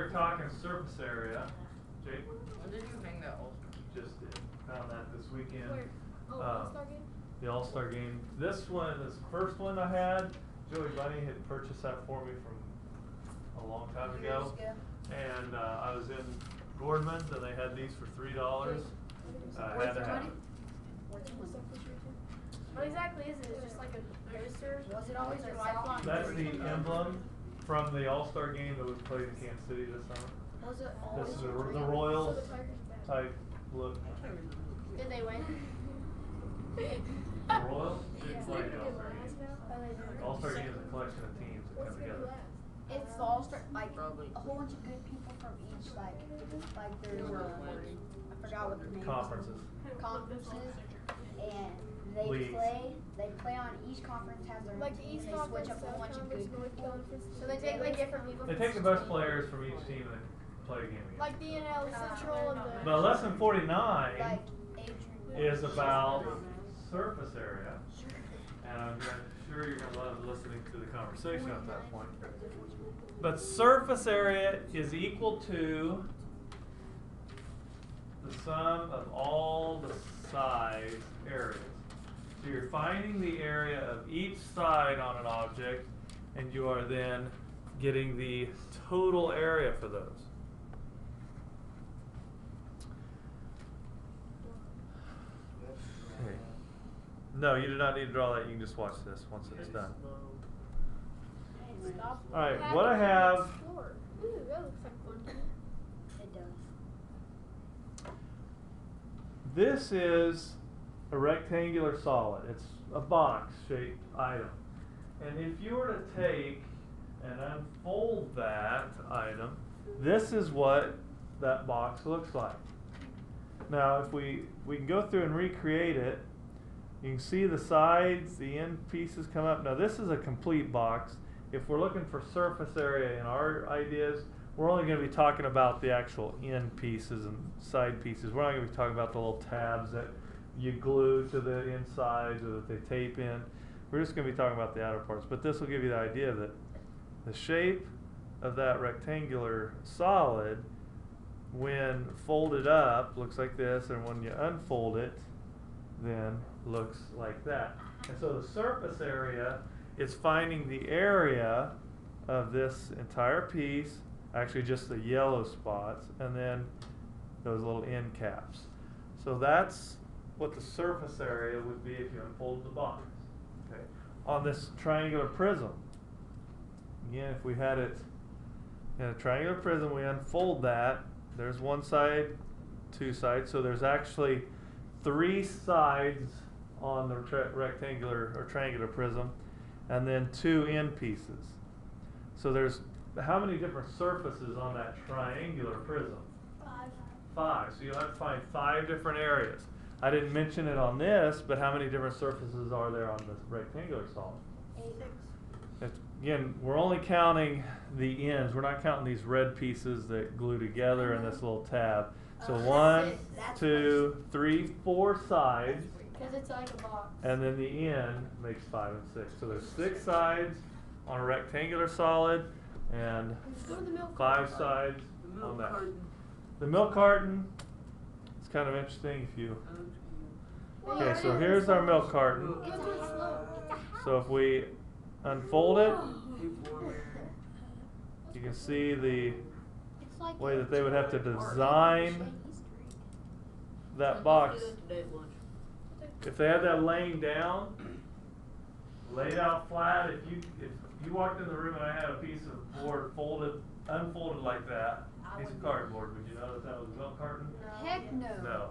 we're talking surface area. Jake? When did you hang that All-Star? Just did. Found that this weekend. Where? Oh, All-Star game? The All-Star game. This one, this first one I had, Joey Bunny had purchased that for me from a long time ago. And I was in Gordman's and they had these for $3. I had to have it. What exactly is it? It's just like a poster? Was it always your lifeline? That's the emblem from the All-Star game that was played in Kansas City this summer. Was it This is the always Royals type look. Did they win? The Royals didn't play the All-Star game. All-Star game is a collection of teams that come together. It's the All-Star, like a whole bunch of good people from each, like there's I forgot what the name is. Conferences. Conferences, and Leagues. they play on each conference has their Like the East they Conference, switch up a whole bunch of good North people. Conference. So they take like different people. They take the best players from each team and play a game against. Like the NL Central and the. But lesson 49 Like Adrian is about surface area. And I'm sure you're going to love listening to the conversation at that point. But surface area is equal to the sum of all the side areas. So you're finding the area of each side on an object, and you are then getting the total area for those. Okay. No, you do not need to draw that. You can just watch this once it's done. All right, what I have. Ooh, that looks like fun. It does. This is a rectangular solid. It's a box-shaped item. And if you were to take and unfold that item, this is what that box looks like. Now, if we can go through and recreate it, you can see the sides, the end pieces come up. Now, this is a complete box. If we're looking for surface area in our ideas, we're only going to be talking about the actual end pieces and side pieces. We're not going to be talking about the little tabs that you glue to the insides or that they tape in. We're just going to be talking about the outer parts. But this will give you the idea that the shape of that rectangular solid, when folded up, looks like this, and when you unfold it, then looks like that. And so the surface area is finding the area of this entire piece, actually just the yellow spots, and then those little end caps. So that's what the surface area would be if you unfolded the box. Okay. On this triangular prism, again, if we had it in a triangular prism, we unfold that. There's one side, two sides, so there's actually three sides on the rectangular or triangular prism, and then two end pieces. So there's how many different surfaces on that triangular prism? 5. So you'll have to find 5 different areas. I didn't mention it on this, but how many different surfaces are there on this rectangular solid? 8. Again, we're only counting the ends. We're not counting these red pieces that glue together in this little tab. So 1, 2, 3, 4 sides. Because it's like a box. And then the end makes 5 and 6. So there's 6 sides on a rectangular solid and 5 sides on that. The milk carton, it's kind of interesting if you... Okay, so here's our milk carton. So if we unfold it, you can see the way that they would have to design that box. If they had that laying down, laid out flat, if you walked in the room and I had a piece of board unfolded like that, piece of cardboard, would you know that was a milk carton? Heck no. No.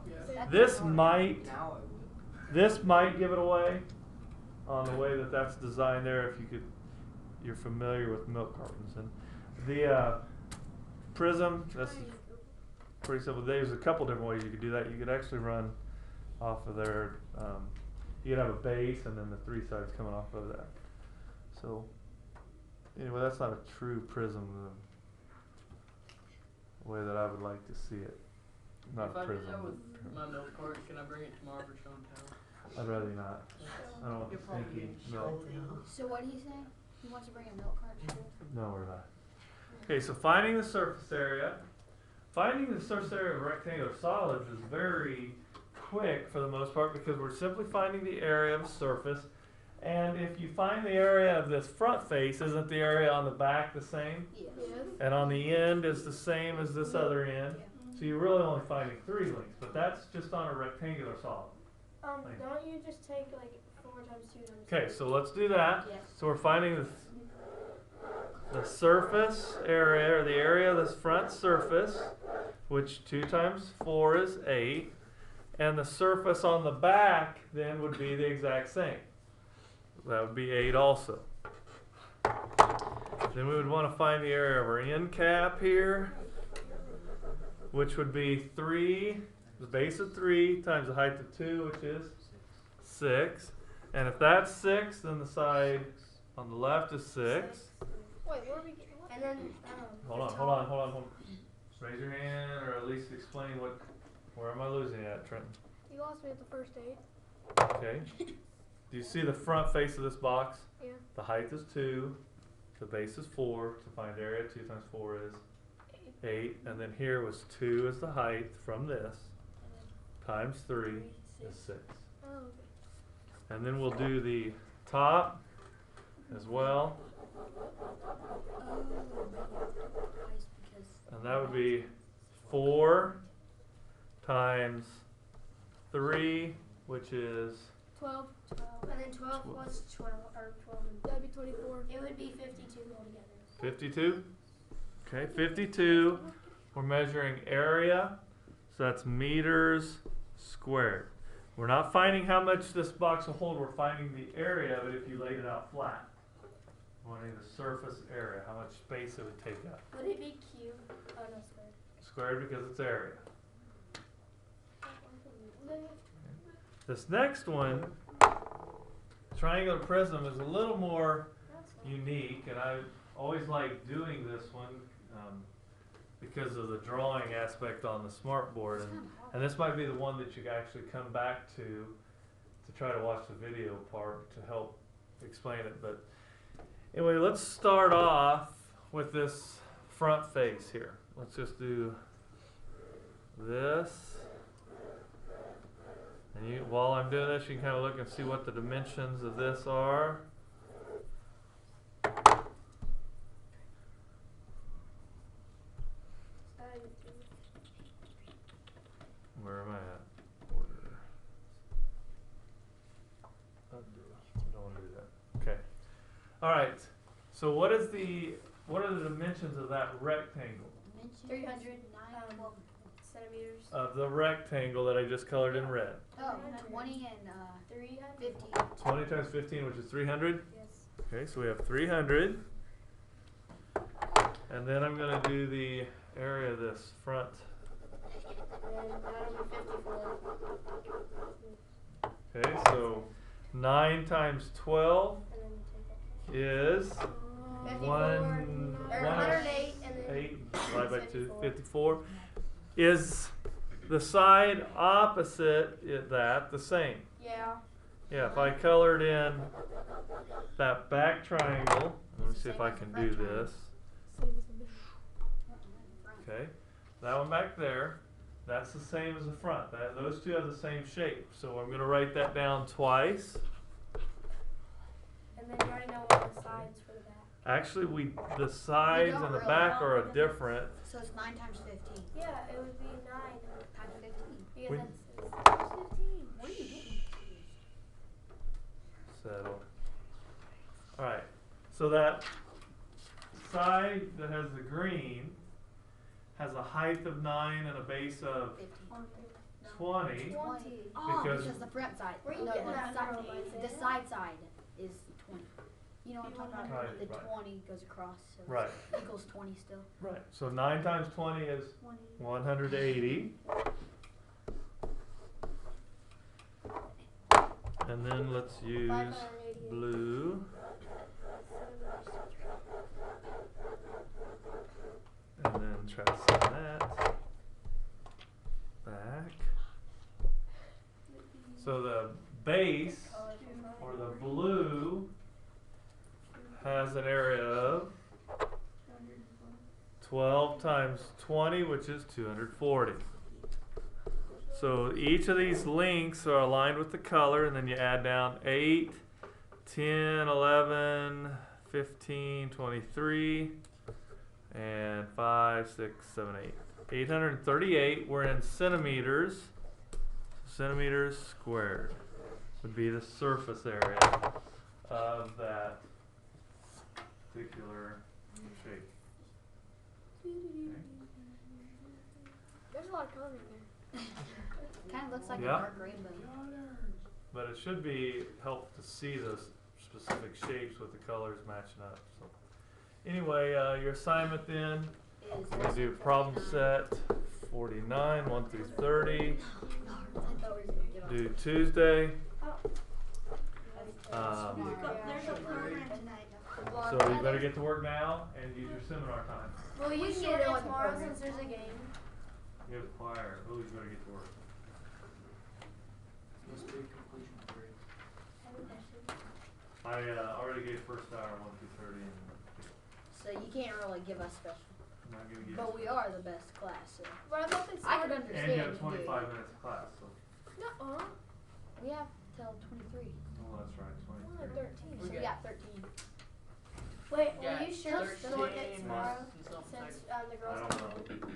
This might give it away on the way that that's designed there. If you're familiar with milk cartons, and the prism, that's pretty simple. There's a couple different ways you could do that. You could actually run off of there. You could have a base and then the 3 sides coming off of that. So anyway, that's not a true prism the way that I would like to see it. Not If a I prism. do that with my milk cart, can I bring it tomorrow for show and tell? I'd rather not. I don't want the stinky milk. So what do you say? He wants to bring a milk cart too? No, we're not. Okay, so finding the surface area. Finding the surface area of rectangular solids is very quick for the most part because we're simply finding the area of a surface. And if you find the area of this front face, isn't the area on the back the same? Yes. And on the end is the same as this other end. So you're really only finding 3 lengths, but that's just on a rectangular solid. Don't you just take like 4 times 2 times Okay, so let's do that. Yes. So we're finding the surface area, or the area of this front surface, which 2 times 4 is 8. And the surface on the back then would be the exact same. That would be 8 also. Then we would want to find the area of our end cap here, which would be 3, the base of 3 times the height of 2, which is 6. And if that's 6, then the side on the left is 6. Wait, where are we getting? And then Hold on. Raise your hand, or at least explain where am I losing it at, Trenton? you lost me at the first 8. Okay. Do you see the front face of this box? Yeah. The height is 2, the base is 4. To find area, 2 times 4 is 8. And then here was 2 is the height from this, times 3 is 6. Oh, okay. And then we'll do the top as well. And that would be 4 times 3, which is 12. And then 12 plus 12, or 12. That'd be 24. It would be 52 altogether. 52. Okay, 52. We're measuring area, so that's meters squared. We're not finding how much this box will hold, we're finding the area of it if you laid it out flat. We're wanting the surface area, how much space it would take up. Would it be cube? Oh, no, squared. Squared because it's area. This next one, triangular prism, is a little more unique, and I always like doing this one because of the drawing aspect on the smartboard, and this might be the one that you actually come back to try to watch the video part to help explain it. But anyway, let's start off with this front face here. Let's just do this. And while I'm doing this, you can kind of look and see what the dimensions of this are. Where am I at? Order. Undo. Don't want to do that. Okay. All right. So what are the dimensions of that rectangle? 309 centimeters. Of the rectangle that I just colored in red. Oh, 20 and 300. 50. 20 times 15, which is 300. Yes. Okay, so we have 300. And then I'm going to do the area of this front. And that'll be 54. Okay, so 9 times 12 And then you take is 54. 108 and then 8 divided by 2, 54. Is the side opposite that the same? Yeah. Yeah, if I colored in that back triangle, let me see if I can do this. Same as the middle. Okay, that one back there, that's the same as the front. Those two have the same shape. So I'm going to write that down twice. And then you already know what the sides for the back. Actually, the sides don't and the really back know are the different. So it's 9 times 15. Yeah, it would be 9 Times 15. because We- that's 15. What are you doing? Settle. All right. So that side that has the green has a height of 9 and a base of 20. 20. Oh, Because- because the front side. Where you No, getting the that side- from, Isaiah? The side is 20. You know what I'm talking about? Right, The right. 20 goes across. So Right. It equals 20 still. Right. So 9 times 20 is 180. And then let's use 588. blue. And then try to send that back. So the base, or the blue, has an area of 12 times 20, which is 240. So each of these links are aligned with the color, and then you add down 8, 10, 11, 15, 23, and 5, 6, 7, 8. 838, we're in centimeters. Centimeters squared would be the surface area of that particular shape. There's a lot of color in there. Kinda looks like a Yeah. dark rainbow. But it should be helpful to see those specific shapes with the colors matching up. So anyway, your assignment then, Is we're gonna do problem set 49, 1 through 30. I thought we were gonna get off. Do Tuesday. There's a program tonight. So you better get to work now and use your seminar time. Well, you We can can get do it it with the tomorrow program. since there's a game. You have a choir. Oh, you better get to work. Must be completion period. I already gave first hour 1 through 30, and So you can't really give us special. I'm not gonna give But you. we are the best class, so. But I thought they I could started. understand. And you have if 25 minutes of class, so. Nuh-uh. We have till 23. Oh, that's right, Only 23. 13. So we got 13. Wait, Yeah, are you sure it's still working 13 tomorrow? months and something Since seconds. the I girls don't have know. school?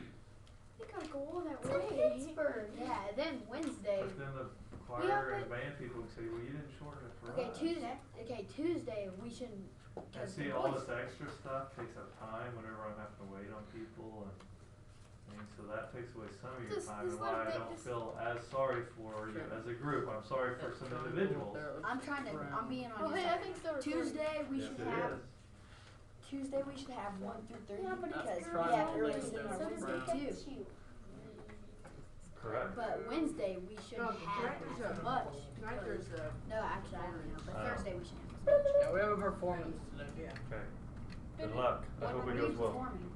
You gotta go all that It's in way. Pittsburgh. Yeah, then Wednesday. But then the Yeah, choir and but- band people would say, well, you didn't shorten it for Okay, us. Tuesday we shouldn't. And 'cause see, the all boys- this extra stuff takes up time whenever I'm having to wait on people, and so that takes away some of your Just- time, just and let why I them don't just- feel as sorry for you as a group. I'm sorry for some individuals. I'm trying to. I'm being on Oh, your hey, I side. think still recording. Tuesday we Yes, should it have. is. Tuesday we should have 1 through 30 Yeah, but because it's we Friday, have early Wednesday, seminar So Wednesday it's too. Correct. But Wednesday we shouldn't have as much. Tonight there's a, No, actually I don't know. But Oh. Thursday we should have as much. yeah, we have a performance today. Okay. Good luck. I hope What it are you goes well. performing?